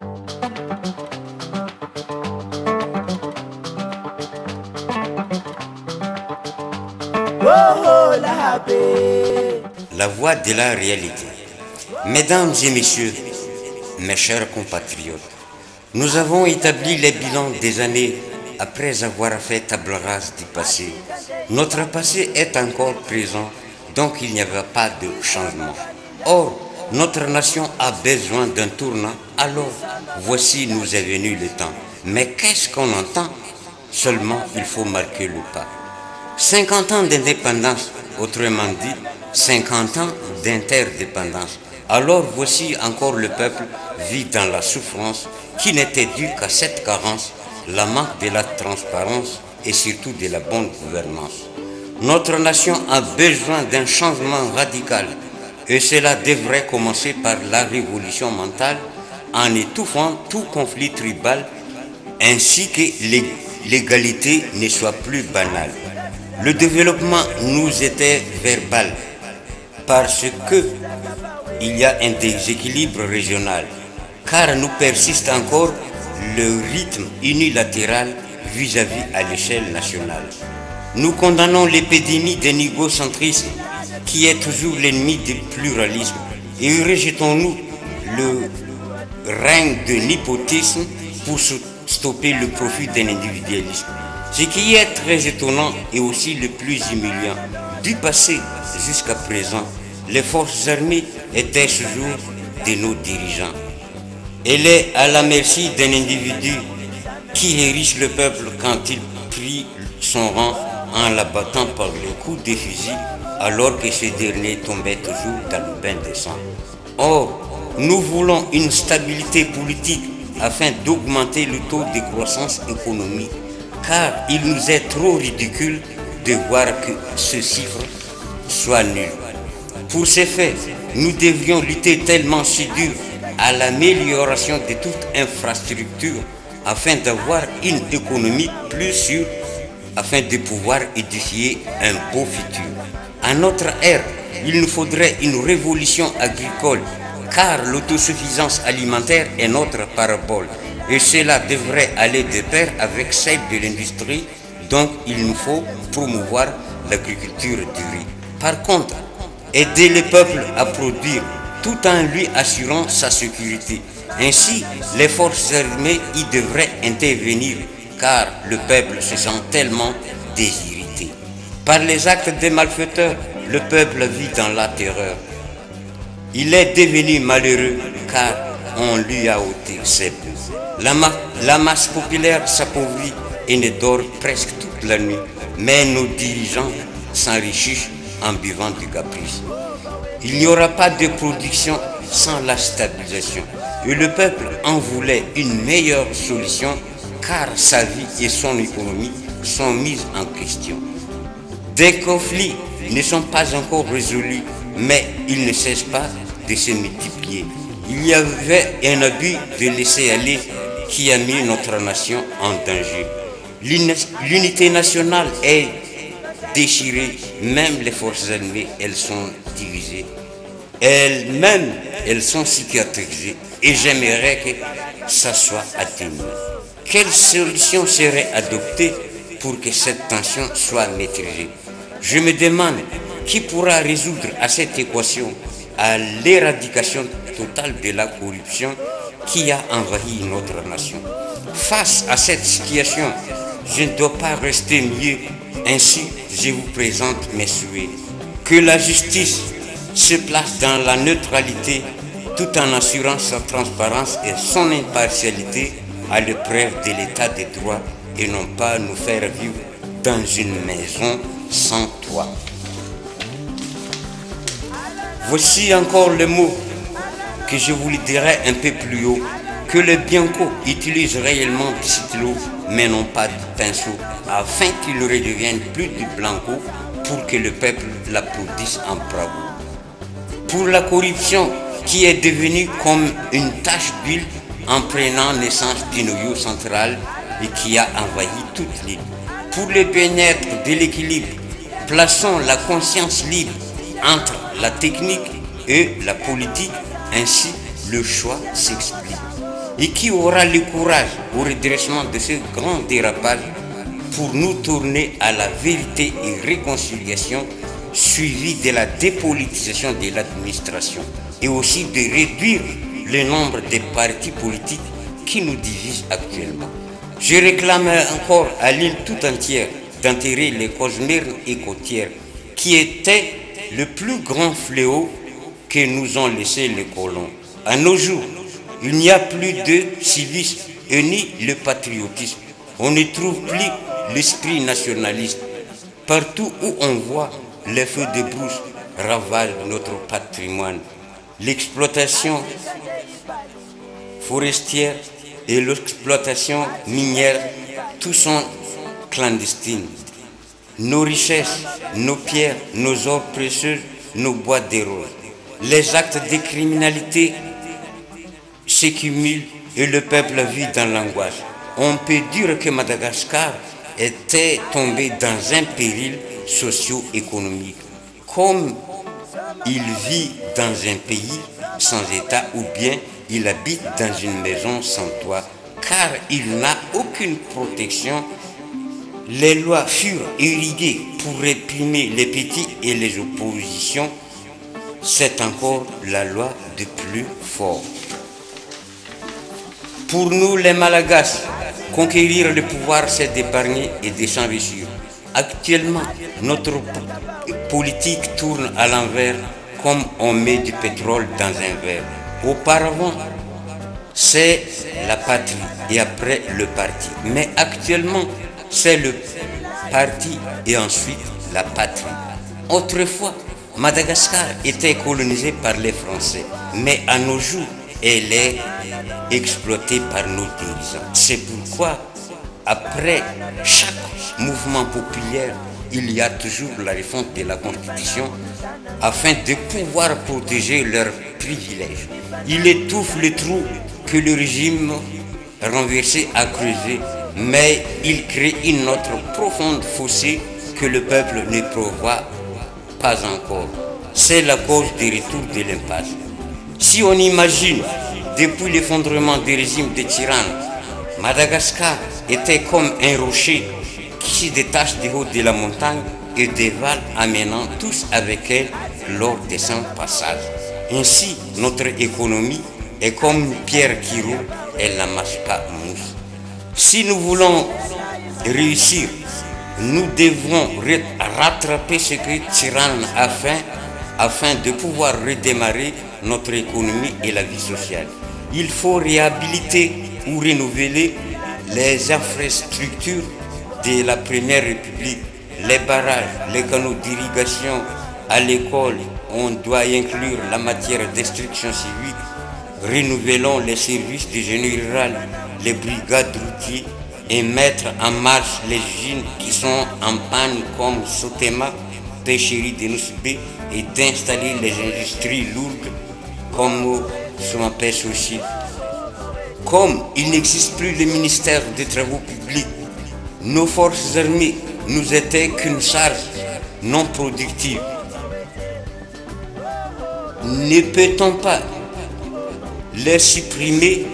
La voix de la réalité. Mesdames et messieurs, mes chers compatriotes, nous avons établi les bilans des années après avoir fait table rase du passé. Notre passé est encore présent, donc il n'y avait pas de changement. Or, notre nation a besoin d'un tournant, alors voici nous est venu le temps. Mais qu'est-ce qu'on entend? Seulement, il faut marquer le pas. 50 ans d'indépendance, autrement dit, 50 ans d'interdépendance. Alors voici encore le peuple vit dans la souffrance qui n'était due qu'à cette carence, la manque de la transparence et surtout de la bonne gouvernance. Notre nation a besoin d'un changement radical et cela devrait commencer par la révolution mentale en étouffant tout conflit tribal ainsi que l'égalité ne soit plus banale. Le développement nous était verbal parce que il y a un déséquilibre régional, car nous persiste encore le rythme unilatéral vis-à-vis à l'échelle nationale. Nous condamnons l'épidémie de négocentrisme qui est toujours l'ennemi du pluralisme et rejetons-nous le règne de népotisme pour stopper le profit d'un individualisme. Ce qui est très étonnant et aussi le plus humiliant, du passé jusqu'à présent, les forces armées étaient toujours de nos dirigeants. Elle est à la merci d'un individu qui hérisse le peuple quand il prit son rang en l'abattant par les coups de fusil alors que ce dernier tombait toujours dans le bain de sang. Or, nous voulons une stabilité politique afin d'augmenter le taux de croissance économique, car il nous est trop ridicule de voir que ce chiffre soit nul. Pour ces faits, nous devrions lutter tellement si dur à l'amélioration de toute infrastructure afin d'avoir une économie plus sûre, afin de pouvoir édifier un beau futur. À notre ère, il nous faudrait une révolution agricole, car l'autosuffisance alimentaire est notre parabole. Et cela devrait aller de pair avec celle de l'industrie, donc il nous faut promouvoir l'agriculture du riz. Par contre, aider le peuple à produire tout en lui assurant sa sécurité. Ainsi, les forces armées y devraient intervenir, car le peuple se sent tellement désirrité. Par les actes des malfaiteurs, le peuple vit dans la terreur. Il est devenu malheureux car on lui a ôté ses bœufs. La masse populaire s'appauvrit et ne dort presque toute la nuit, mais nos dirigeants s'enrichissent en buvant du caprice. Il n'y aura pas de production sans la stabilisation. Et le peuple en voulait une meilleure solution car sa vie et son économie sont mises en question. Des conflits ne sont pas encore résolus, mais ils ne cessent pas de se multiplier. Il y avait un abus de laisser aller qui a mis notre nation en danger. L'unité nationale est déchirées, même les forces armées, elles sont divisées. Elles-mêmes, elles sont cicatrisées. Et j'aimerais que ça soit atténué. Quelle solution serait adoptée pour que cette tension soit maîtrisée? Je me demande qui pourra résoudre à cette équation, à l'éradication totale de la corruption qui a envahi notre nation. Face à cette situation, je ne dois pas rester mieux. Ainsi, je vous présente mes souhaits. Que la justice se place dans la neutralité tout en assurant sa transparence et son impartialité à l'épreuve de l'état de droit et non pas nous faire vivre dans une maison sans toit. Voici encore le mot que je vous le dirai un peu plus haut. Que le Bianco utilise réellement du stylo, mais non pas du pinceau, afin qu'il redevienne plus du blanco pour que le peuple l'applaudisse en bravo. Pour la corruption qui est devenue comme une tache d'huile en prenant naissance du noyau central et qui a envahi toute l'île. Pour le bien-être de l'équilibre, plaçons la conscience libre entre la technique et la politique, ainsi le choix s'explique. et qui aura le courage au redressement de ce grand dérapage pour nous tourner à la vérité et réconciliation suivie de la dépolitisation de l'administration et aussi de réduire le nombre de partis politiques qui nous divisent actuellement. Je réclame encore à l'île tout entière d'enterrer les causes mernes et côtières qui étaient le plus grand fléau que nous ont laissé les colons. À nos jours, il n'y a plus de civisme et ni le patriotisme. On ne trouve plus l'esprit nationaliste. Partout où on voit les feux de brousse ravagent notre patrimoine. L'exploitation forestière et l'exploitation minière, tout sont clandestines. Nos richesses, nos pierres, nos ors précieux, nos bois de rose. Les actes de criminalité s'accumulent et le peuple vit dans l'angoisse. On peut dire que Madagascar était tombé dans un péril socio-économique. Comme il vit dans un pays sans État ou bien il habite dans une maison sans toit, car il n'a aucune protection. Les lois furent irriguées pour réprimer les petits et les oppositions. C'est encore la loi de plus fort. Pour nous, les Malagasy, conquérir le pouvoir, c'est d'épargner et de s'enrichir. Actuellement, notre politique tourne à l'envers comme on met du pétrole dans un verre. Auparavant, c'est la patrie et après le parti. Mais actuellement, c'est le parti et ensuite la patrie. Autrefois, Madagascar était colonisée par les Français, mais à nos jours, elle est exploitée par nos dirigeants. C'est pourquoi, après chaque mouvement populaire, il y a toujours la refonte de la Constitution afin de pouvoir protéger leurs privilèges. Il étouffe le trou que le régime renversé a creusé, mais il crée une autre profonde fossé que le peuple ne prévoit pas encore. C'est la cause du retour de l'impasse. Si on imagine, depuis l'effondrement des régimes de tyrannes, Madagascar était comme un rocher qui se détache du haut de la montagne et dévale, amenant tous avec elle lors de son passage. Ainsi, notre économie est comme une pierre qui roule, elle n'amasse pas mousse. Si nous voulons réussir, nous devons rattraper ce que Tyrann a fait afin de pouvoir redémarrer notre économie et la vie sociale. Il faut réhabiliter ou renouveler les infrastructures de la Première République, les barrages, les canaux d'irrigation. À l'école, on doit inclure la matière d'instruction civique. Renouvelons les services de génie rural, les brigades routières et mettre en marche les usines qui sont en panne comme Sotema, Pêcherie de Nosubé et d'installer les industries lourdes comme Somapès aussi. Comme il n'existe plus le ministère des Travaux publics, nos forces armées nous étaient qu'une charge non productive. Ne peut-on pas les supprimer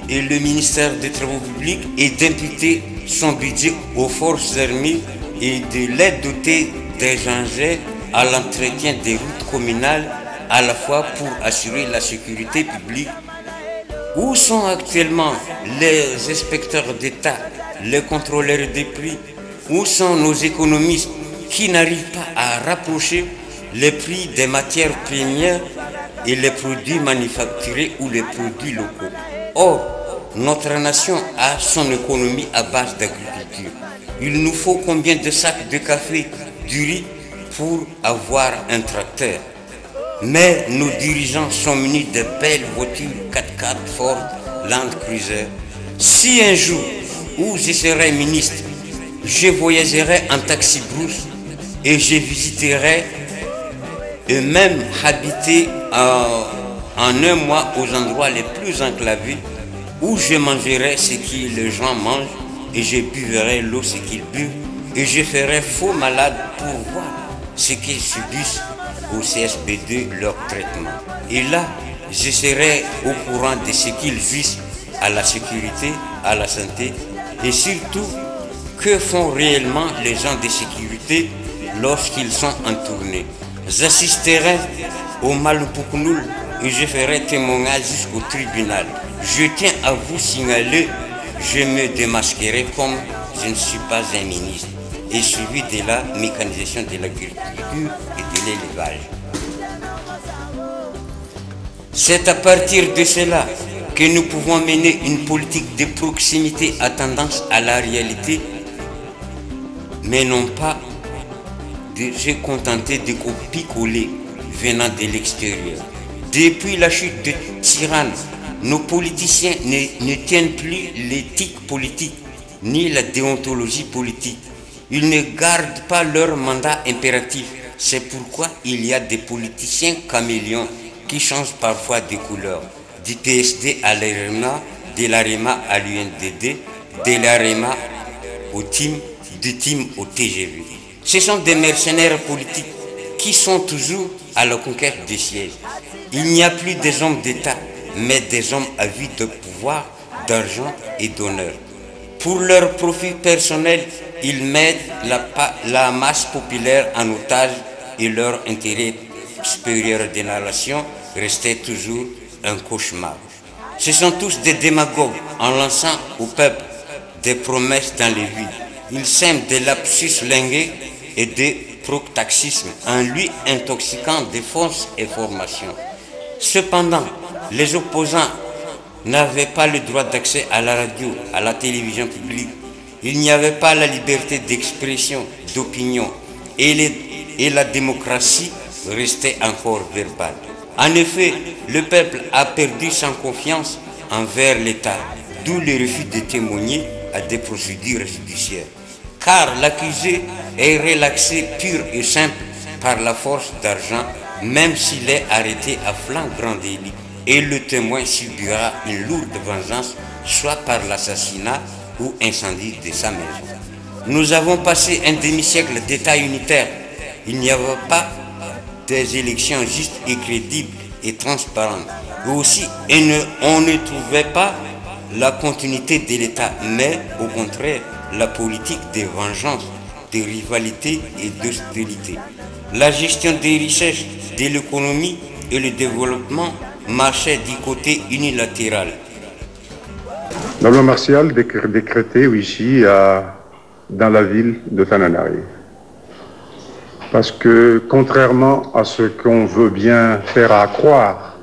et le ministère des Travaux publics et d'imputer son budget aux forces armées et de les doter des engins à l'entretien des routes communales à la fois pour assurer la sécurité publique? Où sont actuellement les inspecteurs d'État, les contrôleurs des prix? Où sont nos économistes qui n'arrivent pas à rapprocher les prix des matières premières et les produits manufacturés ou les produits locaux? Or, notre nation a son économie à base d'agriculture. Il nous faut combien de sacs de café, du riz pour avoir un tracteur? Mais nos dirigeants sont munis de belles voitures 4x4 Ford, Land Cruiser. Si un jour où je serai ministre, je voyagerai en taxi brousse et je visiterai et même habiter en un mois aux endroits les plus enclavés où je mangerai ce que les gens mangent et je buvrai l'eau ce qu'ils buvent et je ferai faux malade pour voir ce qu'ils subissent au CSB2 leur traitement. Et là, je serai au courant de ce qu'ils vivent à la sécurité, à la santé et surtout, que font réellement les gens de sécurité lorsqu'ils sont en tournée. J'assisterai au Malupuknul et je ferai témoignage jusqu'au tribunal. Je tiens à vous signaler, je me démasquerai comme je ne suis pas un ministre et suivi de la mécanisation de l'agriculture et de l'élevage. C'est à partir de cela que nous pouvons mener une politique de proximité à tendance à la réalité, mais non pas de se contenter de copier-coller venant de l'extérieur. Depuis la chute de Tyrann, nos politiciens ne tiennent plus l'éthique politique ni la déontologie politique. Ils ne gardent pas leur mandat impératif. C'est pourquoi il y a des politiciens caméléons qui changent parfois de couleur. Du PSD à l'AREMA, de l'AREMA à l'UNDD, de l'AREMA au TIM, du TIM au TGV. Ce sont des mercenaires politiques qui sont toujours à la conquête des sièges. Il n'y a plus des hommes d'État, mais des hommes avides de pouvoir, d'argent et d'honneur. Pour leur profit personnel, ils mettent la masse populaire en otage et leur intérêt supérieur de la nation restait toujours un cauchemar. Ce sont tous des démagogues en lançant au peuple des promesses dans les vides. Ils sèment des lapsus lingués et des proctaxismes en lui intoxiquant des fausses informations. Cependant, les opposants n'avaient pas le droit d'accès à la radio, à la télévision publique. Il n'y avait pas la liberté d'expression, d'opinion et la démocratie restait encore verbale. En effet, le peuple a perdu sa confiance envers l'État, d'où le refus de témoigner à des procédures judiciaires. Car l'accusé est relaxé pur et simple par la force d'argent, même s'il est arrêté à flagrant délit. Et le témoin subira une lourde vengeance, soit par l'assassinat ou incendie de sa maison. Nous avons passé un demi-siècle d'État unitaire. Il n'y avait pas des élections justes et crédibles et transparentes. Et aussi, on ne trouvait pas la continuité de l'État, mais au contraire, la politique de vengeance, de rivalité et d'hostilité. La gestion des richesses, de l'économie et le développement marchait du côté unilatéral. La loi martiale décrétée ici dans la ville de Tananarive. Parce que contrairement à ce qu'on veut bien faire croire,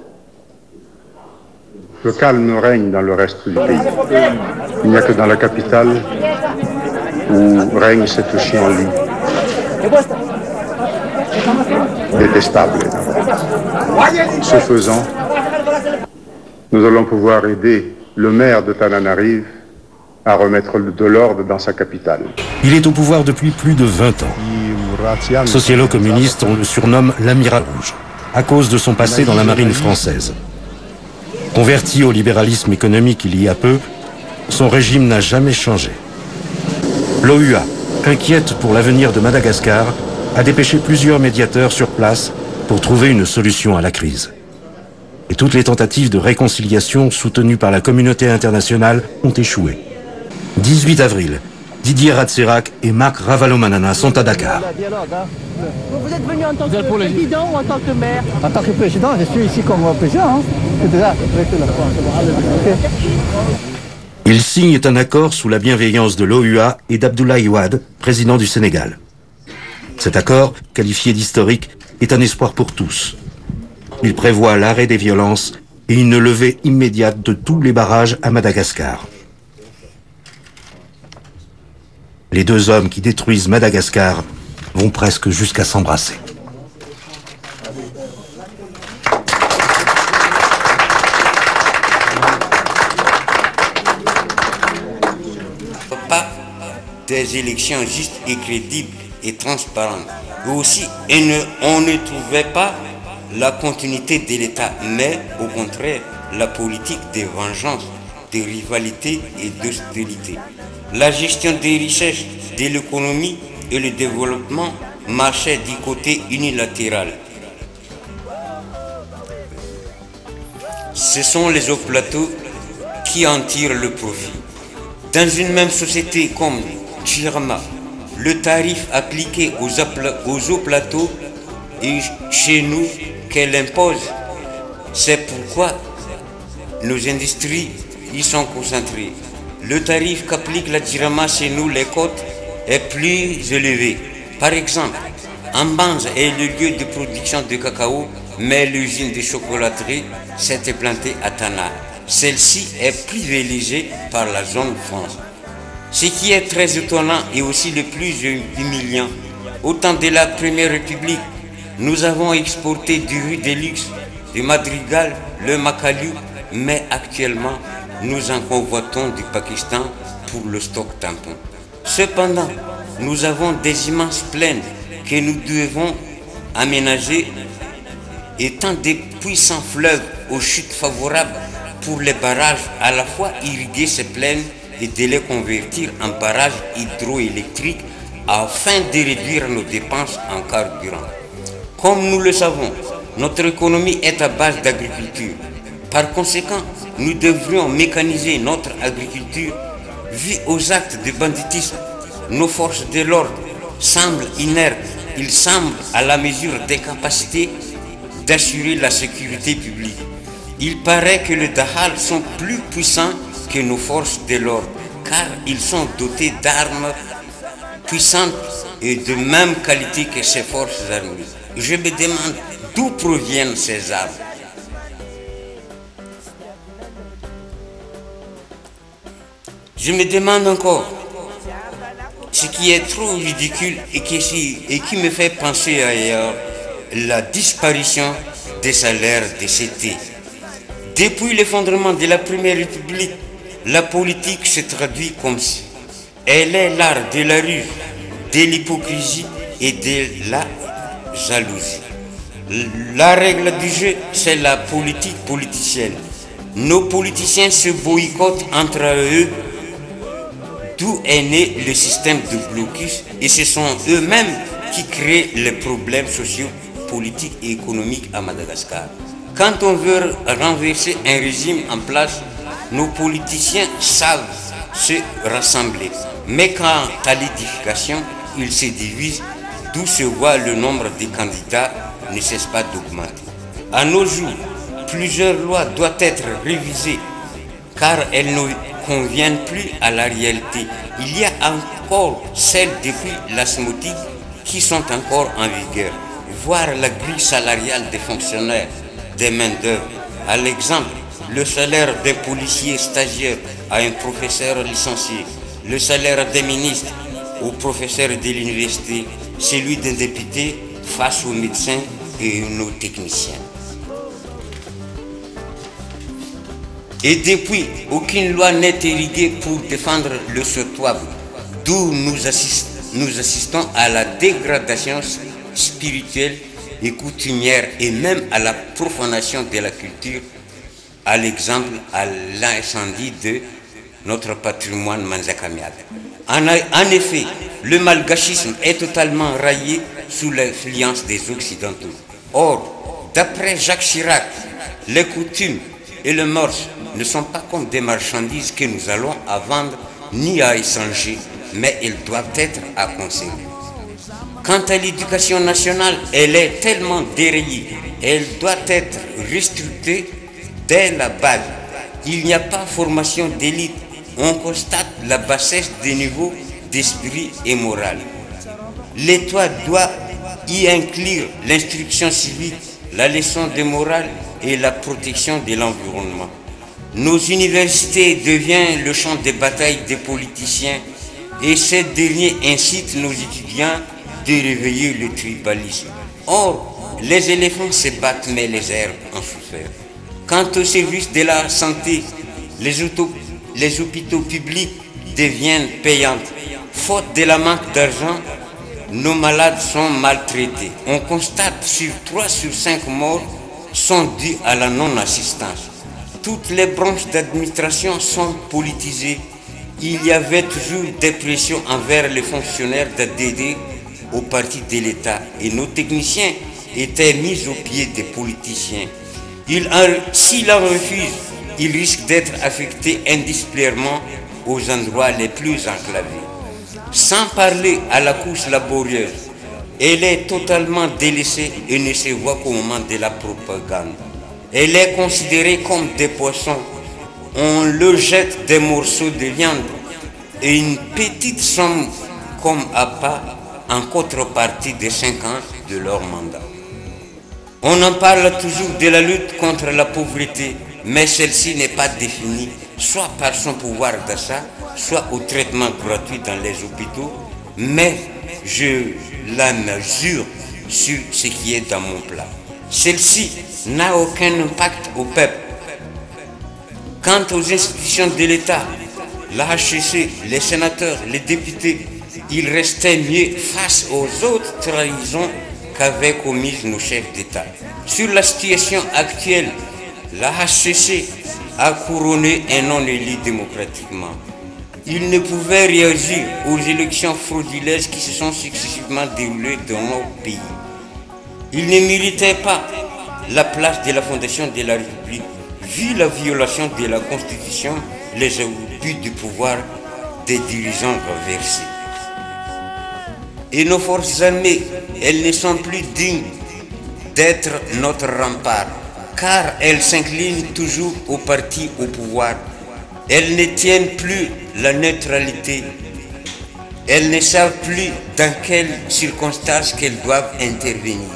le calme règne dans le reste du pays. Il n'y a que dans la capitale où règne cette chienlit détestable. Ce faisant, nous allons pouvoir aider le maire de Tananarive à remettre de l'ordre dans sa capitale. Il est au pouvoir depuis plus de 20 ans. Socialo-communiste, on le surnomme l'Amiral Rouge, à cause de son passé dans la marine française. Converti au libéralisme économique il y a peu, son régime n'a jamais changé. L'OUA, inquiète pour l'avenir de Madagascar, a dépêché plusieurs médiateurs sur place pour trouver une solution à la crise. Et toutes les tentatives de réconciliation soutenues par la communauté internationale ont échoué. 18 avril, Didier Ratsirac et Marc Ravalomanana sont à Dakar. Vous êtes venu en tant que président ou en tant que maire? En tant que président, je suis ici comme président. C'est déjà Ils signent un accord sous la bienveillance de l'OUA et d'Abdoulaye Wade, président du Sénégal. Cet accord, qualifié d'historique, est un espoir pour tous. Il prévoit l'arrêt des violences et une levée immédiate de tous les barrages à Madagascar. Les deux hommes qui détruisent Madagascar vont presque jusqu'à s'embrasser. Pas des élections justes et crédibles et transparentes. Et aussi, on ne trouvait pas la continuité de l'État, mais au contraire, la politique de vengeance, de rivalité et d'hostilité. La gestion des richesses, de l'économie et le développement marchaient du côté unilatéral. Ce sont les hauts plateaux qui en tirent le profit. Dans une même société comme Chirma, le tarif appliqué aux eaux plateaux est chez nous qu'elle impose. C'est pourquoi nos industries y sont concentrées. Le tarif qu'applique la Chirma chez nous, les côtes, est plus élevé. Par exemple, Ambanza est le lieu de production de cacao, mais l'usine de chocolaterie s'est implantée à Tana. Celle-ci est privilégiée par la zone France. Ce qui est très étonnant et aussi le plus humiliant, au temps de la Première République, nous avons exporté du riz de luxe, du madrigal, le macalou, mais actuellement, nous en convoitons du Pakistan pour le stock tampon. Cependant, nous avons des immenses plaines que nous devons aménager, étant des puissants fleuves aux chutes favorables pour les barrages, à la fois irriguer ces plaines et de les convertir en barrages hydroélectriques afin de réduire nos dépenses en carburant. Comme nous le savons, notre économie est à base d'agriculture. Par conséquent, nous devrions mécaniser notre agriculture. Vu aux actes de banditisme, nos forces de l'ordre semblent inertes. Ils semblent à la mesure des capacités d'assurer la sécurité publique. Il paraît que les Dahal sont plus puissants que nos forces de l'ordre, car ils sont dotés d'armes puissantes et de même qualité que ces forces armées. Je me demande d'où proviennent ces armes. Je me demande encore ce qui est trop ridicule et qui me fait penser ailleurs, la disparition des salaires de CT. Depuis l'effondrement de la Première République, la politique se traduit comme si elle est l'art de la ruse, de l'hypocrisie et de la jalousie. La règle du jeu, c'est la politique politicienne. Nos politiciens se boycottent entre eux, d'où est né le système de blocus, et ce sont eux-mêmes qui créent les problèmes sociaux, politiques et économiques à Madagascar. Quand on veut renverser un régime en place, nos politiciens savent se rassembler. Mais quant à l'édification, ils se divisent, d'où se voit le nombre de candidats ne cesse pas d'augmenter. À nos jours, plusieurs lois doivent être révisées car elles ne conviennent plus à la réalité. Il y a encore celles depuis l'asmotique qui sont encore en vigueur. Voir la grille salariale des fonctionnaires, des main-d'œuvre. À l'exemple, le salaire d'un policier stagiaire à un professeur licencié, le salaire des ministres aux professeurs de l'université, celui d'un député face aux médecins et aux techniciens. Et depuis, aucune loi n'est érigée pour défendre le souhaitable, d'où nous assistons à la dégradation spirituelle et coutumière et même à la profanation de la culture, à l'exemple à l'incendie de notre patrimoine manzakamiade. En effet, le malgachisme est totalement raillé sous l'influence des Occidentaux. Or, d'après Jacques Chirac, les coutumes et les mœurs ne sont pas comme des marchandises que nous allons à vendre ni à échanger, mais elles doivent être à conserver. Quant à l'éducation nationale, elle est tellement déraillée, elle doit être restructurée dès la base. Il n'y a pas formation d'élite, on constate la bassesse des niveaux d'esprit et moral. L'État doit y inclure l'instruction civique, la leçon de morale et la protection de l'environnement. Nos universités deviennent le champ de bataille des politiciens et ces derniers incitent nos étudiants de réveiller le tribalisme. Or, les éléphants se battent mais les herbes en souffrent. Quant au service de la santé, les hôpitaux publics deviennent payants. Faute de la manque d'argent, nos malades sont maltraités. On constate sur 3 sur 5 morts sont dus à la non-assistance. Toutes les branches d'administration sont politisées. Il y avait toujours des pressions envers les fonctionnaires d'adhérer au parti de l'État et nos techniciens étaient mis au pied des politiciens. S'ils en refusent il risque d'être affecté indisciplinément aux endroits les plus enclavés. Sans parler à la couche laborieuse, elle est totalement délaissée et ne se voit qu'au moment de la propagande. Elle est considérée comme des poissons. On leur jette des morceaux de viande et une petite somme comme appât en contrepartie des 5 ans de leur mandat. On en parle toujours de la lutte contre la pauvreté, mais celle-ci n'est pas définie soit par son pouvoir d'achat, soit au traitement gratuit dans les hôpitaux, mais je la mesure sur ce qui est dans mon plat. Celle-ci n'a aucun impact au peuple. Quant aux institutions de l'État, la HCC, les sénateurs, les députés, ils restaient mieux face aux autres trahisons qu'avaient commises nos chefs d'État. Sur la situation actuelle, la HCC a couronné un non élu démocratiquement. Il ne pouvait réagir aux élections frauduleuses qui se sont successivement déroulées dans notre pays. Il ne méritait pas la place de la fondation de la République, vu la violation de la Constitution, les abus du pouvoir des dirigeants renversés. Et nos forces armées, elles ne sont plus dignes d'être notre rempart, car elles s'inclinent toujours au parti au pouvoir. Elles ne tiennent plus la neutralité. Elles ne savent plus dans quelles circonstances qu'elles doivent intervenir.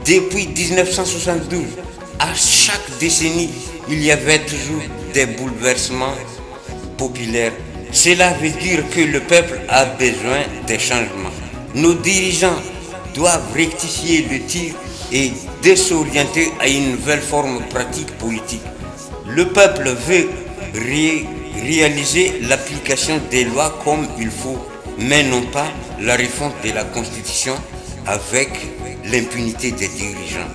Depuis 1972, à chaque décennie, il y avait toujours des bouleversements populaires. Cela veut dire que le peuple a besoin des changements. Nos dirigeants doivent rectifier le tir et désorienter à une nouvelle forme pratique politique. Le peuple veut réaliser l'application des lois comme il faut, mais non pas la refonte de la Constitution avec l'impunité des dirigeants.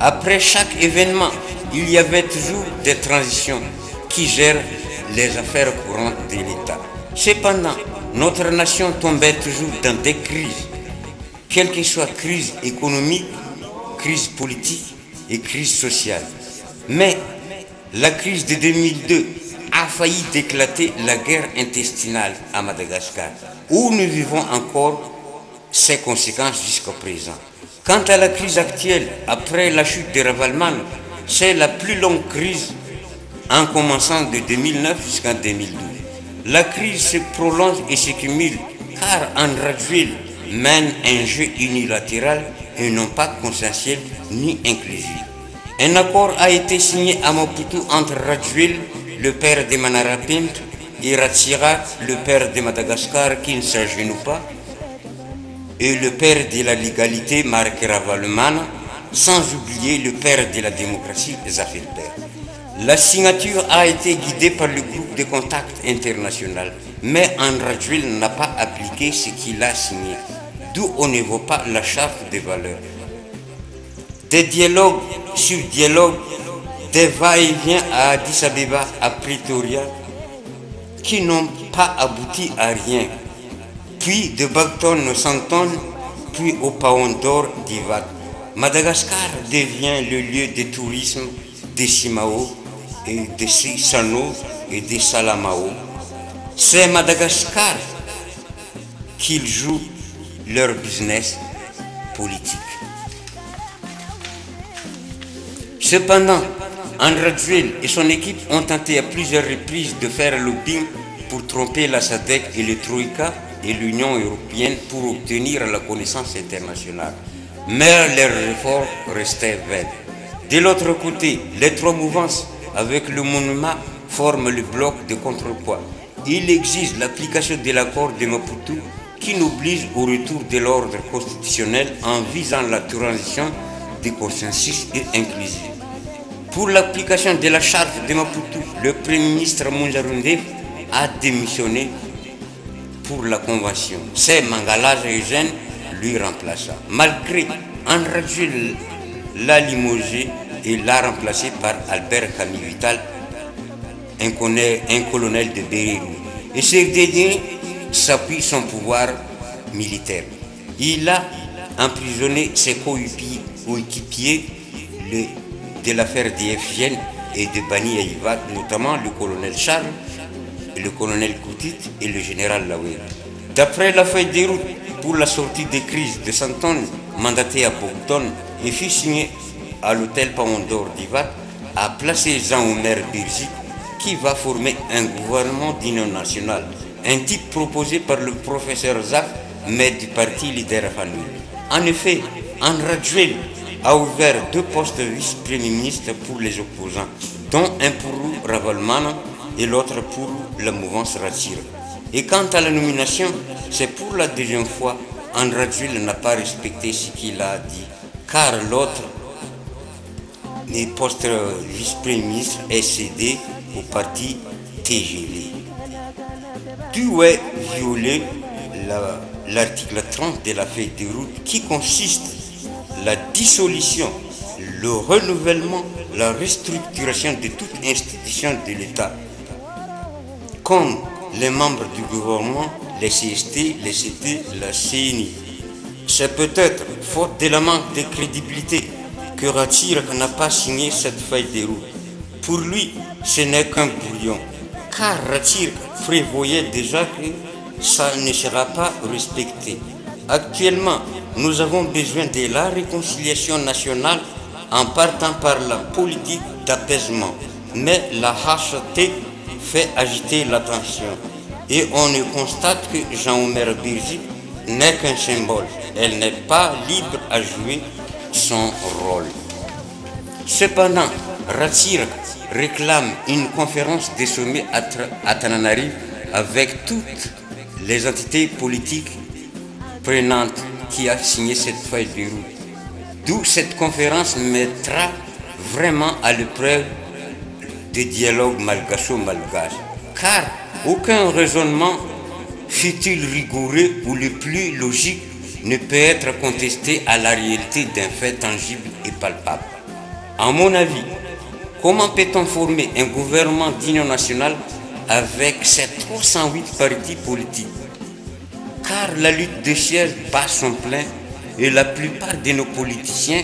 Après chaque événement, il y avait toujours des transitions qui gèrent les affaires courantes de l'État. Cependant, notre nation tombait toujours dans des crises, quelle que soit crise économique, crise politique et crise sociale. Mais la crise de 2002 a failli éclater la guerre intestinale à Madagascar, où nous vivons encore ses conséquences jusqu'à présent. Quant à la crise actuelle, après la chute de Ravalman, c'est la plus longue crise en commençant de 2009 jusqu'en 2012. La crise se prolonge et se cumule car Andradjouil mène un jeu unilatéral et non pas consensuel ni inclusif. Un accord a été signé à Maputo entre Radjouil, le père de Manara Pinto, et Ratsira, le père de Madagascar qui ne s'agenouille pas, et le père de la légalité, Marc Ravaloman, sans oublier le père de la démocratie, Zafir Père. La signature a été guidée par le groupe de contact international, mais Andradjouil n'a pas appliqué ce qu'il a signé, d'où on ne voit pas la charte des valeurs. Des dialogues sur dialogues, des va-et-vient à Addis Abeba, à Pretoria, qui n'ont pas abouti à rien. Puis de Bagton au Santon, puis au Paon d'Or d'Ivat. Madagascar devient le lieu de tourisme des Simao et de Sisano et de Salamao. C'est Madagascar qu'ils jouent leur business politique. Cependant, Andradjouil et son équipe ont tenté à plusieurs reprises de faire le lobbying pour tromper la SADC et le Troïka et l'Union européenne pour obtenir la connaissance internationale. Mais leurs efforts restaient vains. De l'autre côté, les trois mouvances avec le monument forment le bloc de contrepoids. Il exige l'application de l'accord de Maputo qui nous oblige au retour de l'ordre constitutionnel en visant la transition de consensus et inclusif. Pour l'application de la charte de Maputo, le Premier ministre Mounjaroundef a démissionné pour la convention. C'est Mangala Eugène lui remplaça. Malgré Andradjouil l'a limogé et l'a remplacé par Albert Camille Vital, un colonel de Bérérou. Et ce dernier s'appuie son pouvoir militaire. Il a emprisonné ses coéquipiers de l'affaire DFGN et de Bani Aïvat, notamment le colonel Charles, le colonel Koutit et le général Lawé. D'après la feuille de route pour la sortie des crises de Santon, mandatée à Bogdon et fut signée à l'hôtel Pamondor d'Ivat, a placé Jean-Omer Birgi, qui va former un gouvernement d'union nationale, un type proposé par le professeur Zaf, maître du parti leader Fanoui. En effet, Andrade Juel a ouvert 2 postes de vice-premier ministre pour les opposants, dont un pour Ravalman et l'autre pour la mouvance Ratsir. Et quant à la nomination, c'est pour la deuxième fois, Andrade Juel n'a pas respecté ce qu'il a dit, car l'autre poste vice-premier ministre est cédé au parti TGV. D'où est violé l'article 30 de la feuille de route qui consiste la dissolution, le renouvellement, la restructuration de toute institution de l'État, comme les membres du gouvernement, les CST, les CT, la CNI. C'est peut-être faute de la manque de crédibilité que Ratsir n'a pas signé cette feuille de route. Pour lui, ce n'est qu'un brouillon, car Ratsir prévoyait déjà que ça ne sera pas respecté. Actuellement, nous avons besoin de la réconciliation nationale en partant par la politique d'apaisement. Mais la hacheté fait agiter l'attention. Et on ne constate que Jean-Omer Birgi n'est qu'un symbole. Elle n'est pas libre à jouer son rôle. Cependant, Ratsir réclame une conférence des sommets à Tananarive avec toutes les entités politiques prenantes qui a signé cette feuille de route. D'où cette conférence mettra vraiment à l'épreuve des dialogues malgacho-malgaches. Car aucun raisonnement, fut-il rigoureux ou le plus logique, ne peut être contesté à la réalité d'un fait tangible et palpable. À mon avis, comment peut-on former un gouvernement d'union nationale avec ces 308 partis politiques? Car la lutte des sièges bat son plein et la plupart de nos politiciens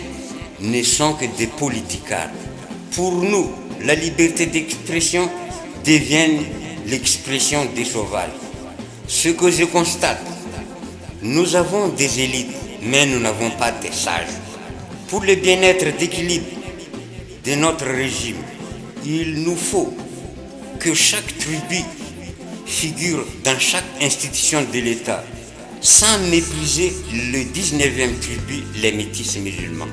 ne sont que des politicards. Pour nous, la liberté d'expression devient l'expression des sauvages. Ce que je constate, nous avons des élites, mais nous n'avons pas des sages. Pour le bien-être d'équilibre de notre régime, il nous faut que chaque tribu figure dans chaque institution de l'État, sans mépriser le 19e tribu, les métis musulmans.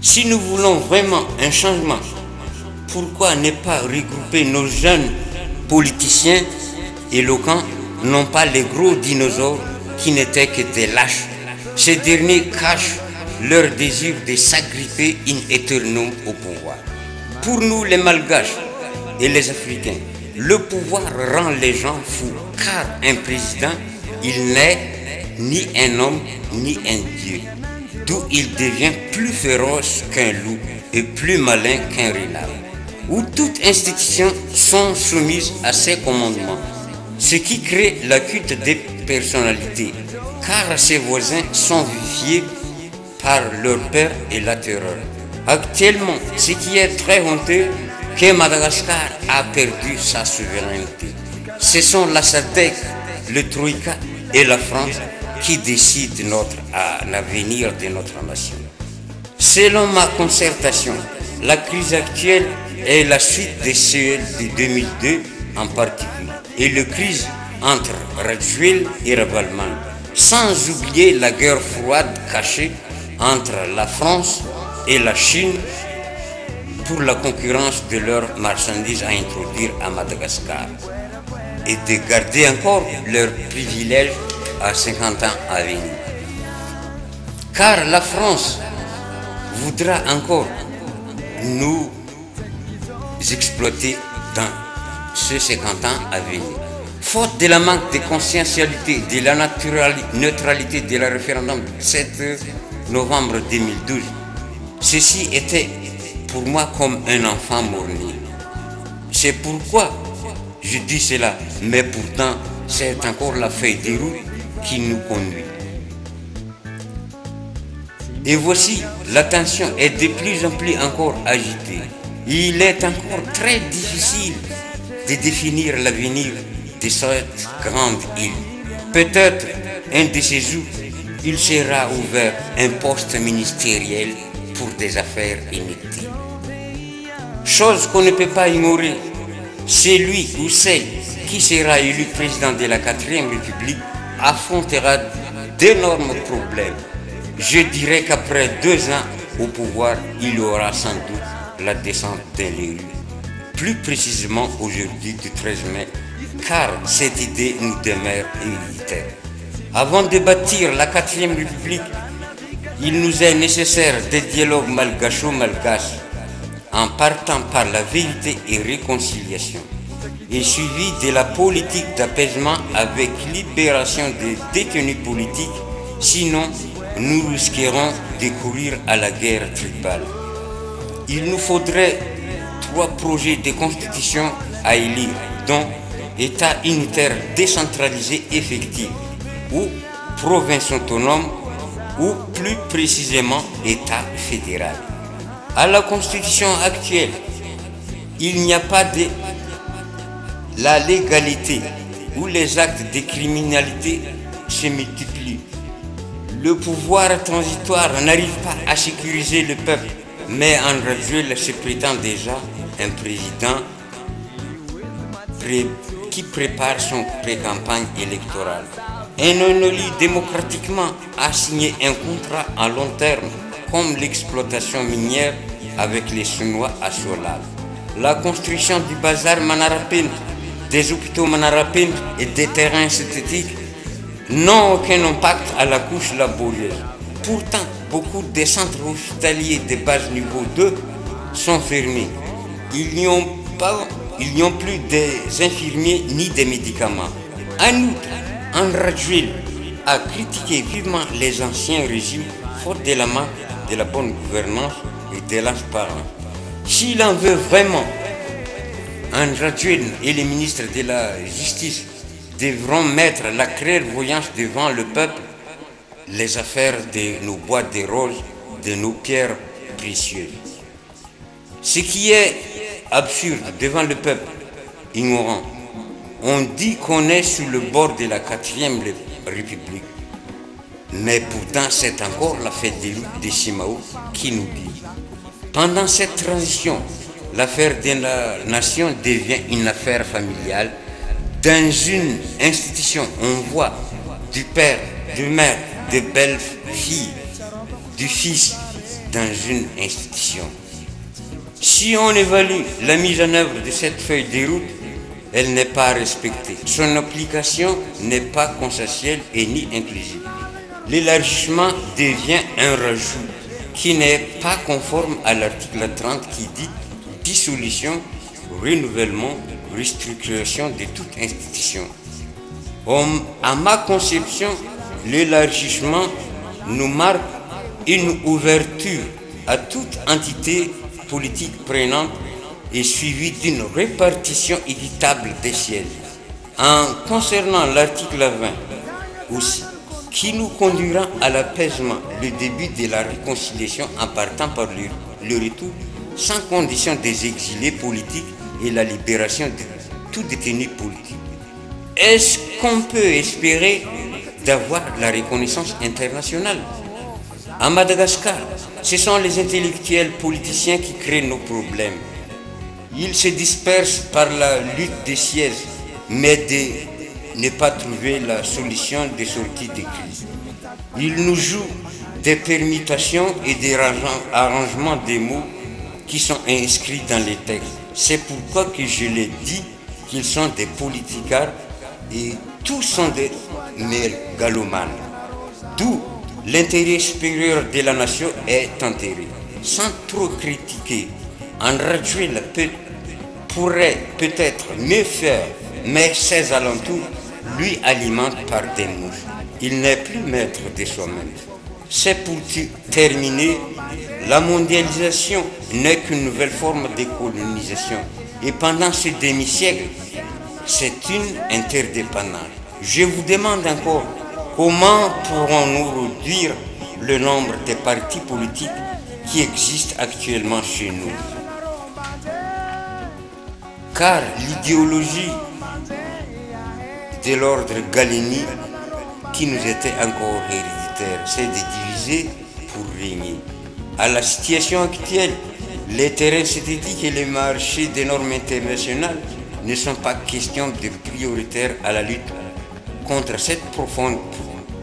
Si nous voulons vraiment un changement, pourquoi ne pas regrouper nos jeunes politiciens éloquents, non pas les gros dinosaures qui n'étaient que des lâches? Ces derniers cachent leur désir de s'agripper in aeternum au pouvoir. Pour nous les Malgaches et les Africains, le pouvoir rend les gens fous, car un président, il n'est ni un homme ni un dieu, d'où il devient plus féroce qu'un loup et plus malin qu'un renard, où toutes institutions sont soumises à ses commandements, ce qui crée la culte des personnalités, car ses voisins sont vivifiés par leur peur et la terreur. Actuellement, ce qui est très honteux, que Madagascar a perdu sa souveraineté. Ce sont la SADC, le Troïka et la France qui décident l'avenir de notre nation. Selon ma concertation, la crise actuelle est la suite de celle de 2002 en particulier, et la crise entre Rajuel et Ravalman, sans oublier la guerre froide cachée entre la France et la Chine pour la concurrence de leurs marchandises à introduire à Madagascar et de garder encore leurs privilèges à 50 ans à venir. Car la France voudra encore nous exploiter dans ces 50 ans à venir. Faute de la manque de conscientialité, de la neutralité de la référendum du 7 novembre 2012, ceci était pour moi comme un enfant mort-né. C'est pourquoi je dis cela, mais pourtant c'est encore la feuille de route qui nous conduit. Et voici, la tension est de plus en plus encore agitée. Il est encore très difficile de définir l'avenir de cette grande île. Peut-être un de ces jours, il sera ouvert un poste ministériel pour des affaires inutiles. Chose qu'on ne peut pas ignorer, c'est lui ou celle qui sera élu président de la 4e République affrontera d'énormes problèmes. Je dirais qu'après 2 ans au pouvoir, il y aura sans doute la descente de l'élu. Plus précisément aujourd'hui du 13 mai, car cette idée nous demeure héréditaire. Avant de bâtir la 4e République, il nous est nécessaire des dialogues malgacho-malgaches, en partant par la vérité et réconciliation, et suivi de la politique d'apaisement avec libération des détenus politiques, sinon nous risquerons de courir à la guerre tribale. Il nous faudrait 3 projets de constitution à élire, dont État unitaire décentralisé effectif, ou province autonome, ou plus précisément État fédéral. À la constitution actuelle, il n'y a pas de la légalité où les actes de criminalité se multiplient. Le pouvoir transitoire n'arrive pas à sécuriser le peuple, mais André Jules se prétend déjà un président qui prépare son pré-campagne électorale. Un homme élu démocratiquement a signé un contrat à long terme, comme l'exploitation minière avec les Chinois à Solal. La construction du bazar Manarapinto, des hôpitaux Manarapinto et des terrains synthétiques n'ont aucun impact à la couche laborieuse. Pourtant, beaucoup des centres hospitaliers de base niveau 2 sont fermés. Ils n'y ont plus des infirmiers ni des médicaments. En outre, André Jules a critiqué vivement les anciens régimes faute de la main de la bonne gouvernance et de transparence. S'il en veut vraiment, André Jules et les ministres de la Justice devront mettre la clairvoyance devant le peuple, les affaires de nos boîtes de roses, de nos pierres précieuses. Ce qui est absurde devant le peuple ignorant, on dit qu'on est sur le bord de la 4e République. Mais pourtant, c'est encore la fête des luttes de Simao qui nous dit. Pendant cette transition, l'affaire de la nation devient une affaire familiale. Dans une institution, on voit du père, du mère, de belles filles, du fils dans une institution. Si on évalue la mise en œuvre de cette feuille de route, elle n'est pas respectée. Son application n'est pas consensuelle et ni inclusive. L'élargissement devient un rajout qui n'est pas conforme à l'article 30 qui dit dissolution, renouvellement, restructuration de toute institution. À ma conception, l'élargissement nous marque une ouverture à toute entité politique prenante et suivie d'une répartition équitable des sièges. En concernant l'article 20 aussi, qui nous conduira à l'apaisement, le début de la réconciliation en partant par le retour sans condition des exilés politiques et la libération de tout détenu politique. Est-ce qu'on peut espérer d'avoir la reconnaissance internationale? À Madagascar, ce sont les intellectuels politiciens qui créent nos problèmes. Ils se dispersent par la lutte des sièges, mais de ne pas trouver la solution de sortie des crises. Ils nous jouent des permutations et des arrangements des mots qui sont inscrits dans les textes. C'est pourquoi que je l'ai dit qu'ils sont des politicards et tous sont des mégalomanes. D'où l'intérêt supérieur de la nation est enterré. Sans trop critiquer, André Jules pourrait peut-être mieux faire, mais ses alentours lui alimentent par des mouches. Il n'est plus maître de soi-même. C'est pour terminer, la mondialisation n'est qu'une nouvelle forme de colonisation. Et pendant ce demi-siècle, c'est une interdépendance. Je vous demande encore, comment pourrons-nous réduire le nombre de partis politiques qui existent actuellement chez nous? car l'idéologie de l'ordre galénique qui nous était encore héréditaire, c'est de diviser pour régner. À la situation actuelle, les terrains synthétiques et les marchés des normes internationales ne sont pas question de prioritaire à la lutte contre cette profonde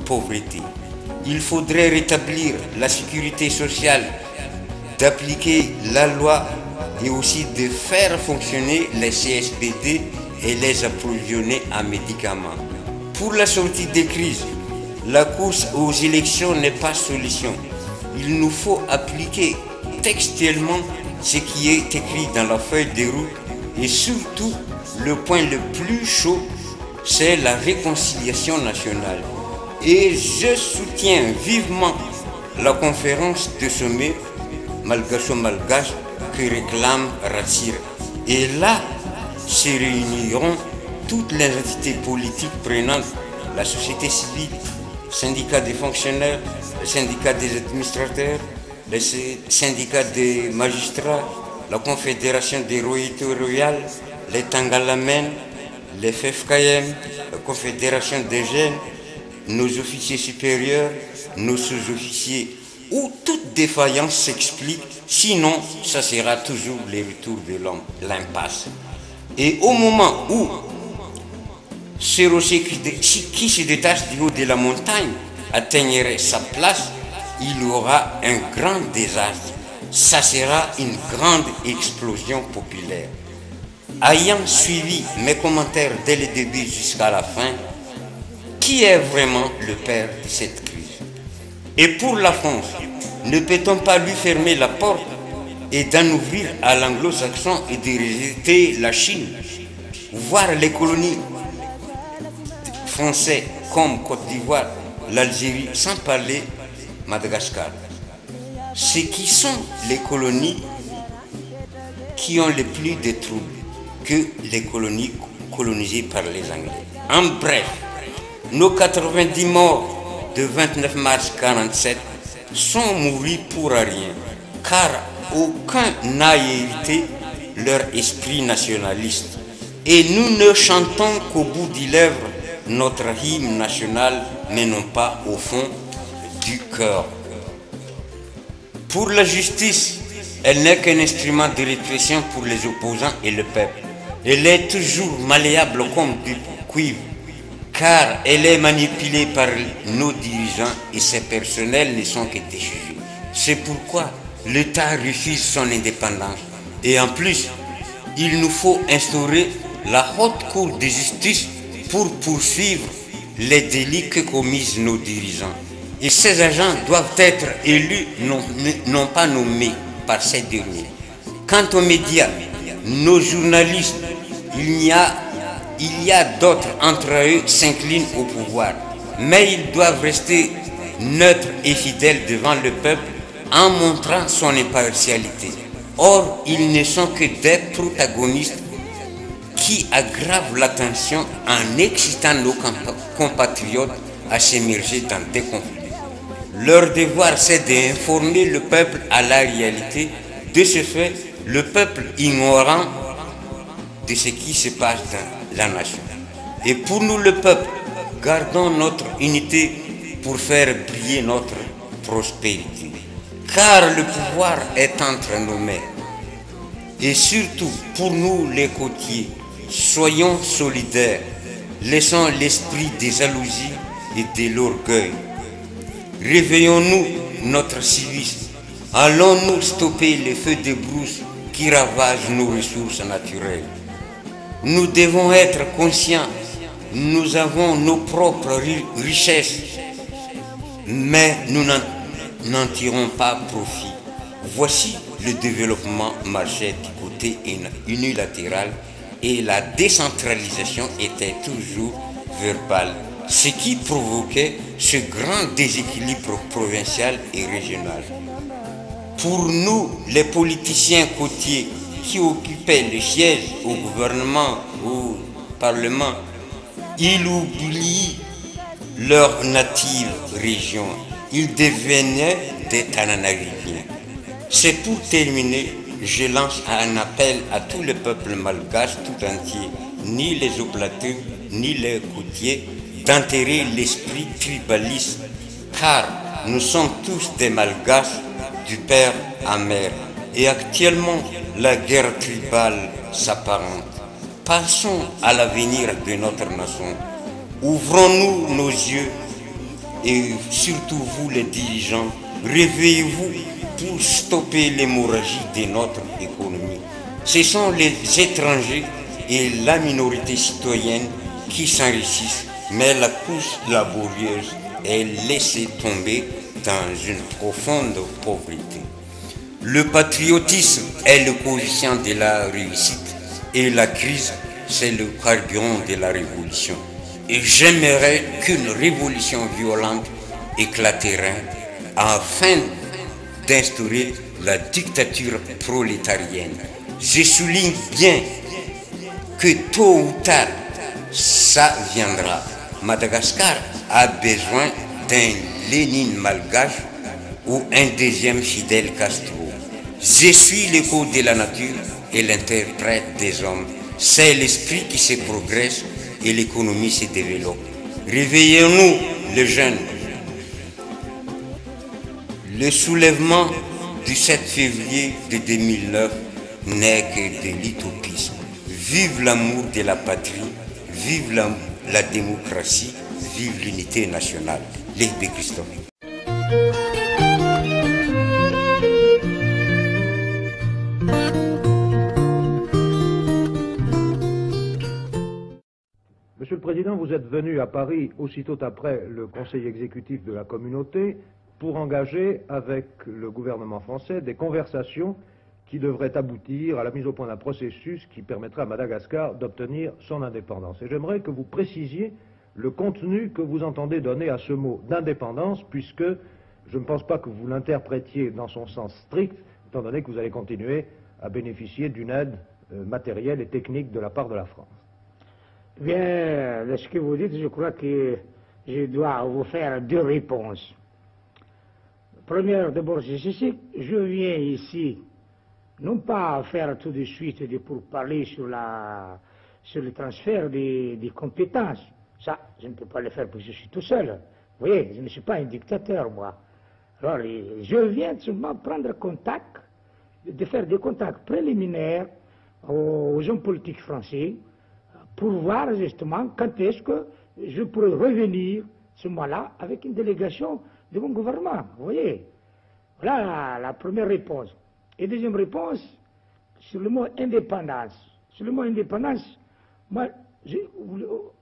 pauvreté. Il faudrait rétablir la sécurité sociale, d'appliquer la loi et aussi de faire fonctionner les CSBD et les approvisionner en médicaments. Pour la sortie des crises, la course aux élections n'est pas solution. Il nous faut appliquer textuellement ce qui est écrit dans la feuille de route et surtout, le point le plus chaud, c'est la réconciliation nationale. Et je soutiens vivement la conférence de sommet malgacho-malgache que réclame Ratsir. Et là se réuniront toutes les entités politiques prenantes, la société civile, syndicats des fonctionnaires, le syndicat des administrateurs, le syndicat des magistrats, la confédération des royautés royales, les Tangalamen, les FFKM, la confédération des jeunes, nos officiers supérieurs, nos sous-officiers, où toute défaillance s'explique, sinon ça sera toujours le retour de l'impasse. Et au moment où ce rocher qui se détache du haut de la montagne atteindrait sa place, il y aura un grand désastre. Ça sera une grande explosion populaire. Ayant suivi mes commentaires dès le début jusqu'à la fin, qui est vraiment le père de cette crise? Et pour la France, ne peut-on pas lui fermer la porte et d'en ouvrir à l'anglo-saxon et de rejeter la Chine, voir les colonies françaises comme Côte d'Ivoire, l'Algérie, sans parler Madagascar? Ce qui sont les colonies qui ont le plus de troubles que les colonies colonisées par les Anglais. En bref, nos 90 morts de 29 mars 1947 sont morts pour rien, car aucun n'a hérité leur esprit nationaliste. Et nous ne chantons qu'au bout des lèvres notre hymne national, mais non pas au fond du cœur. Pour la justice, elle n'est qu'un instrument de répression pour les opposants et le peuple. Elle est toujours malléable comme du cuivre, car elle est manipulée par nos dirigeants et ses personnels ne sont que des juges. C'est pourquoi l'État refuse son indépendance. Et en plus, il nous faut instaurer la haute cour de justice pour poursuivre les délits que commettent nos dirigeants. Et ces agents doivent être élus, non pas nommés par ces derniers. Quant aux médias, nos journalistes, il y a d'autres entre eux qui s'inclinent au pouvoir. Mais ils doivent rester neutres et fidèles devant le peuple en montrant son impartialité. Or, ils ne sont que des protagonistes qui aggravent la tension en excitant nos compatriotes à s'immerger dans des conflits. Leur devoir, c'est d'informer le peuple à la réalité. De ce fait, le peuple ignorant de ce qui se passe dans la nation. Et pour nous, le peuple, gardons notre unité pour faire briller notre prospérité. Car le pouvoir est entre nos mains. Et surtout, pour nous, les côtiers, soyons solidaires. Laissons l'esprit des jalousies et de l'orgueil. Réveillons-nous notre civisme. Allons-nous stopper les feux de brousse qui ravagent nos ressources naturelles. Nous devons être conscients, nous avons nos propres richesses, mais nous n'en tirons pas profit. Voici le développement marchait du côté unilatéral et la décentralisation était toujours verbale, ce qui provoquait ce grand déséquilibre provincial et régional. Pour nous, les politiciens côtiers qui occupaient le siège au gouvernement, au Parlement, ils oublient leur native région. Ils devenaient des Tananariviens. C'est pour terminer, je lance un appel à tout le peuple malgache tout entier, ni les oblateurs, ni les côtiers, d'enterrer l'esprit tribaliste, car nous sommes tous des malgaches du père à mère. Et actuellement, la guerre tribale s'apparente. Passons à l'avenir de notre nation. Ouvrons-nous nos yeux et surtout vous les dirigeants, réveillez-vous pour stopper l'hémorragie de notre économie. Ce sont les étrangers et la minorité citoyenne qui s'enrichissent, mais la couche laborieuse est laissée tomber dans une profonde pauvreté. Le patriotisme est le coefficient de la réussite et la crise, c'est le carburant de la révolution. Et j'aimerais qu'une révolution violente éclaterait afin d'instaurer la dictature prolétarienne. Je souligne bien que tôt ou tard, ça viendra. Madagascar a besoin d'un Lénine malgache ou un deuxième Fidel Castro. Je suis l'écho de la nature et l'interprète des hommes. C'est l'esprit qui se progresse et l'économie se développe. Réveillons-nous, les jeunes. Le soulèvement du 7 février de 2009 n'est que de l'utopisme. Vive l'amour de la patrie, vive la démocratie, vive l'unité nationale. L'Église de Christophe. Monsieur le Président, vous êtes venu à Paris aussitôt après le Conseil exécutif de la Communauté pour engager avec le gouvernement français des conversations qui devraient aboutir à la mise au point d'un processus qui permettrait à Madagascar d'obtenir son indépendance. Et j'aimerais que vous précisiez le contenu que vous entendez donner à ce mot d'indépendance, puisque je ne pense pas que vous l'interprétiez dans son sens strict, étant donné que vous allez continuer à bénéficier d'une aide matérielle et technique de la part de la France. Bien, de ce que vous dites, je crois que je dois vous faire deux réponses. Première, d'abord, c'est ceci. Je viens ici, non pas faire tout de suite pour parler sur le transfert des compétences. Ça, je ne peux pas le faire parce que je suis tout seul. Vous voyez, je ne suis pas un dictateur, moi. Alors, je viens seulement prendre contact, de faire des contacts préliminaires aux hommes politiques français, pour voir justement quand est-ce que je pourrais revenir ce mois-là avec une délégation de mon gouvernement. Vous voyez, voilà la première réponse. Et deuxième réponse, sur le mot indépendance. Sur le mot indépendance, moi,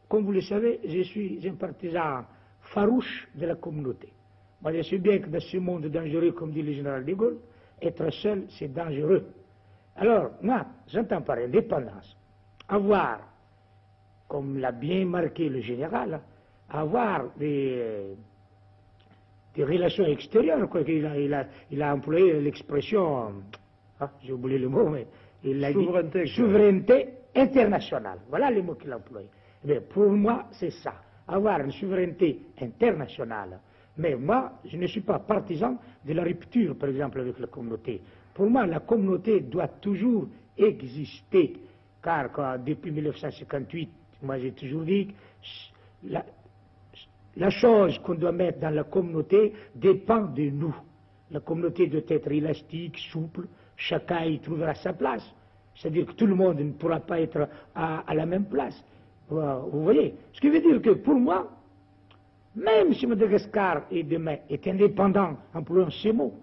comme vous le savez, je suis un partisan farouche de la communauté. Moi, je sais bien que dans ce monde dangereux, comme dit le général de Gaulle, être seul, c'est dangereux. Alors, moi, j'entends par indépendance avoir, comme l'a bien marqué le général, avoir des relations extérieures. Il a employé l'expression, j'ai oublié le mot, mais il a dit souveraineté internationale. Voilà les mots qu'il a employés. Mais pour moi, c'est ça, avoir une souveraineté internationale. Mais moi, je ne suis pas partisan de la rupture, par exemple, avec la communauté. Pour moi, la communauté doit toujours exister, car depuis 1958, moi j'ai toujours dit que la chose qu'on doit mettre dans la communauté dépend de nous. La communauté doit être élastique, souple, chacun y trouvera sa place. C'est-à-dire que tout le monde ne pourra pas être à la même place. Vous voyez? Ce qui veut dire que pour moi, même si Madagascar demain est indépendant, employant ces mots,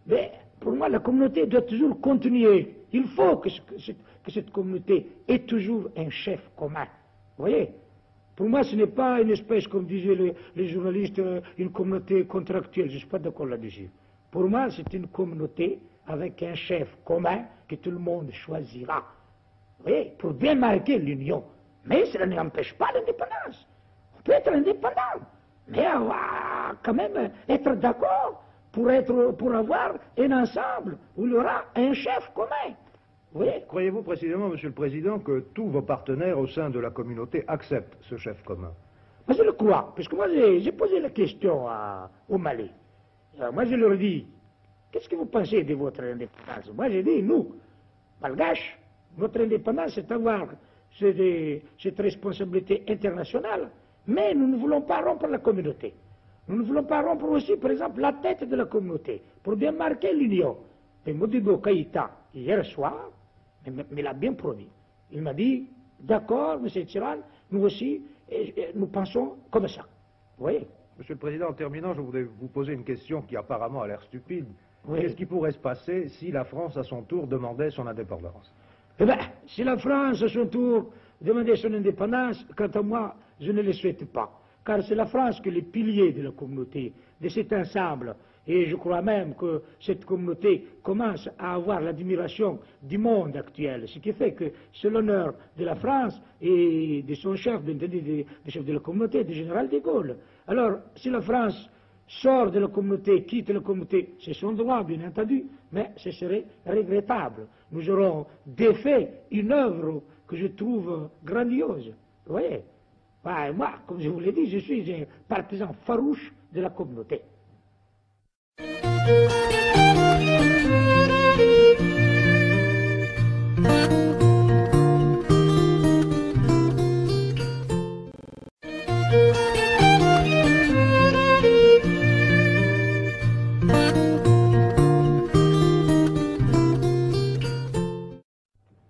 mais pour moi la communauté doit toujours continuer. Il faut que cette communauté ait toujours un chef commun. Vous voyez? Pour moi, ce n'est pas une espèce, comme disaient les journalistes, une communauté contractuelle. Je ne suis pas d'accord là-dessus. Pour moi, c'est une communauté avec un chef commun que tout le monde choisira. Vous voyez? Pour bien marquer l'union. Mais cela n'empêche pas l'indépendance. On peut être indépendant, mais on va quand même être d'accord pour avoir un ensemble où il y aura un chef commun. Oui. Croyez-vous précisément, Monsieur le Président, que tous vos partenaires au sein de la communauté acceptent ce chef commun? Moi, je le crois, parce que moi, j'ai posé la question au Mali. Moi, je leur dis, qu'est-ce que vous pensez de votre indépendance? Moi, j'ai dit, nous, malgaches, notre indépendance, c'est avoir cette responsabilité internationale, mais nous ne voulons pas rompre la communauté. Nous ne voulons pas rompre aussi, par exemple, la tête de la communauté, pour bien marquer l'union. Et Modibo Keïta, hier soir, me l'a bien promis. Il m'a dit, d'accord, M. Tiran, nous aussi, nous pensons comme ça. Vous voyez? Monsieur le Président, en terminant, je voudrais vous poser une question qui apparemment a l'air stupide. Oui. Qu'est-ce qui pourrait se passer si la France, à son tour, demandait son indépendance? Eh bien, si la France, à son tour, demandait son indépendance, quant à moi, je ne le souhaite pas. Car c'est la France qui est le pilier de la communauté, de cet ensemble. Et je crois même que cette communauté commence à avoir l'admiration du monde actuel, ce qui fait que c'est l'honneur de la France et de son chef, du chef de la communauté, du général de Gaulle. Alors, si la France sort de la communauté, quitte la communauté, c'est son droit, bien entendu, mais ce serait regrettable. Nous aurons défait une œuvre que je trouve grandiose. Vous voyez? Bah, moi, comme je vous l'ai dit, je suis un partisan farouche de la communauté.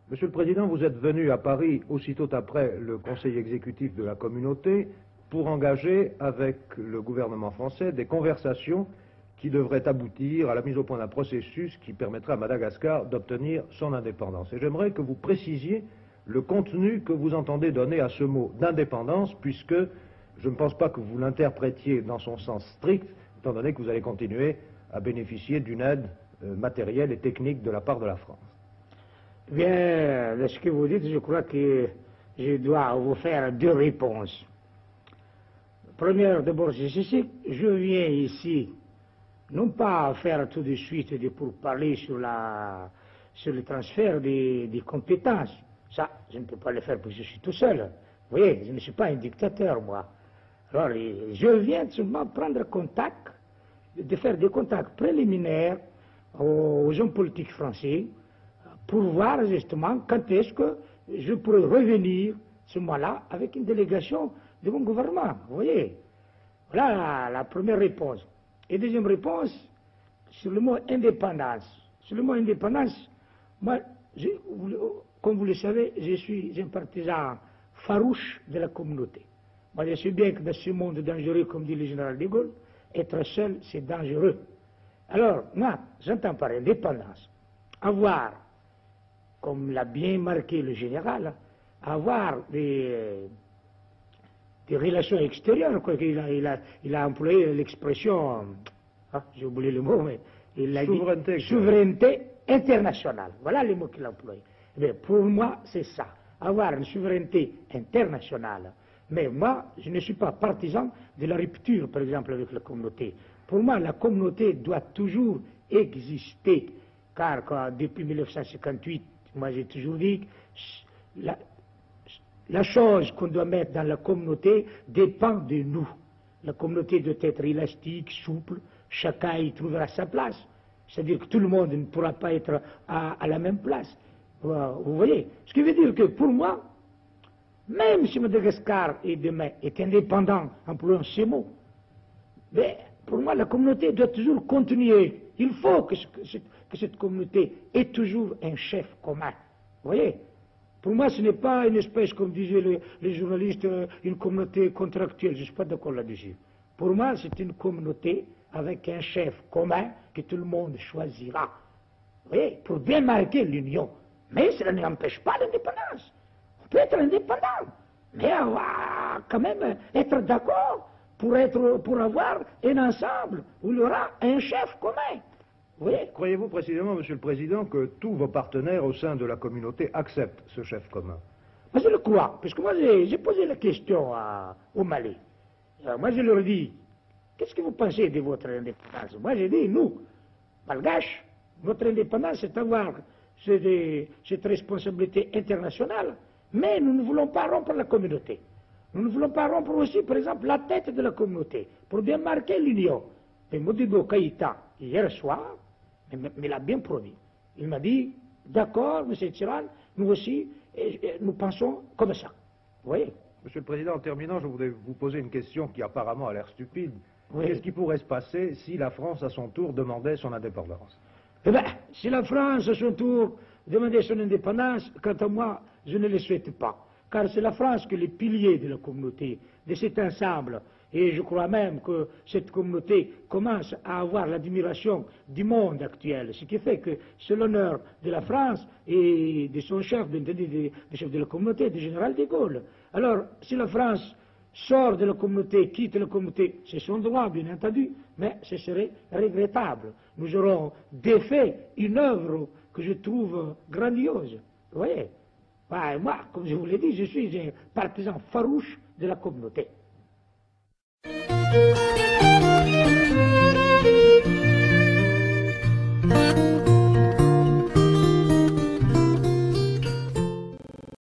Monsieur le Président, vous êtes venu à Paris aussitôt après le Conseil exécutif de la communauté pour engager avec le gouvernement français des conversations qui devraient aboutir à la mise au point d'un processus qui permettrait à Madagascar d'obtenir son indépendance. Et j'aimerais que vous précisiez le contenu que vous entendez donner à ce mot d'indépendance, puisque je ne pense pas que vous l'interprétiez dans son sens strict, étant donné que vous allez continuer à bénéficier d'une aide matérielle et technique de la part de la France. Bien, de ce que vous dites, je crois que je dois vous faire deux réponses. Première, d'abord, je viens ici, non pas faire tout de suite pour parler sur le transfert des compétences. Ça, je ne peux pas le faire parce que je suis tout seul. Vous voyez, je ne suis pas un dictateur, moi. Alors, je viens seulement prendre contact, de faire des contacts préliminaires aux hommes politiques français, pour voir justement quand est-ce que je pourrais revenir ce mois-là avec une délégation de mon gouvernement. Vous voyez? Voilà la première réponse. Et deuxième réponse, sur le mot indépendance. Sur le mot indépendance, moi, comme vous le savez, je suis un partisan farouche de la communauté. Moi, je sais bien que dans ce monde dangereux, comme dit le général de Gaulle, être seul, c'est dangereux. Alors, moi, j'entends par indépendance avoir, comme l'a bien marqué le général, avoir des relations extérieures. Quoi. Il a employé l'expression, j'ai oublié le mot, mais il a dit souveraineté internationale. Voilà les mots qu'il a employés. Mais pour moi, c'est ça, avoir une souveraineté internationale. Mais moi, je ne suis pas partisan de la rupture, par exemple, avec la communauté. Pour moi, la communauté doit toujours exister, car depuis 1958, moi, j'ai toujours dit que la chose qu'on doit mettre dans la communauté dépend de nous. La communauté doit être élastique, souple, chacun y trouvera sa place. C'est-à-dire que tout le monde ne pourra pas être à la même place. Vous voyez? Ce qui veut dire que pour moi, même si Madagascar demain est indépendant, employant ces mots, mais pour moi, la communauté doit toujours continuer. Il faut que cette communauté ait toujours un chef commun. Vous voyez? Pour moi, ce n'est pas une espèce, comme disaient les journalistes, une communauté contractuelle. Je ne suis pas d'accord là-dessus. Pour moi, c'est une communauté avec un chef commun que tout le monde choisira. Vous voyez? Pour bien marquer l'union. Mais cela n'empêche pas l'indépendance. On peut être indépendant, mais on va quand même être d'accord pour avoir un ensemble où il y aura un chef commun. Oui. Croyez-vous précisément, Monsieur le Président, que tous vos partenaires au sein de la communauté acceptent ce chef commun? Moi, je le crois, parce que moi, j'ai posé la question au Mali. Moi, je leur dis, qu'est-ce que vous pensez de votre indépendance? Moi, j'ai dit, nous, malgaches, notre indépendance, c'est avoir cette responsabilité internationale, mais nous ne voulons pas rompre la communauté. Nous ne voulons pas rompre aussi, par exemple, la tête de la communauté, pour bien marquer l'union. Et Modibo Keïta, hier soir, Mais il a bien promis. Il m'a dit, d'accord, M. Tirane, nous aussi, nous pensons comme ça. Vous voyez? Monsieur le Président, en terminant, je voudrais vous poser une question qui apparemment a l'air stupide. Oui. Qu'est-ce qui pourrait se passer si la France, à son tour, demandait son indépendance? Eh bien, si la France, à son tour, demandait son indépendance, quant à moi, je ne le souhaite pas. Car c'est la France qui est le pilier de la communauté, de cet ensemble. Et je crois même que cette communauté commence à avoir l'admiration du monde actuel, ce qui fait que c'est l'honneur de la France et de son chef, du chef de la communauté, du général de Gaulle. Alors, si la France sort de la communauté, quitte la communauté, c'est son droit, bien entendu, mais ce serait regrettable. Nous aurons défait une œuvre que je trouve grandiose. Vous voyez? Moi, comme je vous l'ai dit, je suis un partisan farouche de la communauté.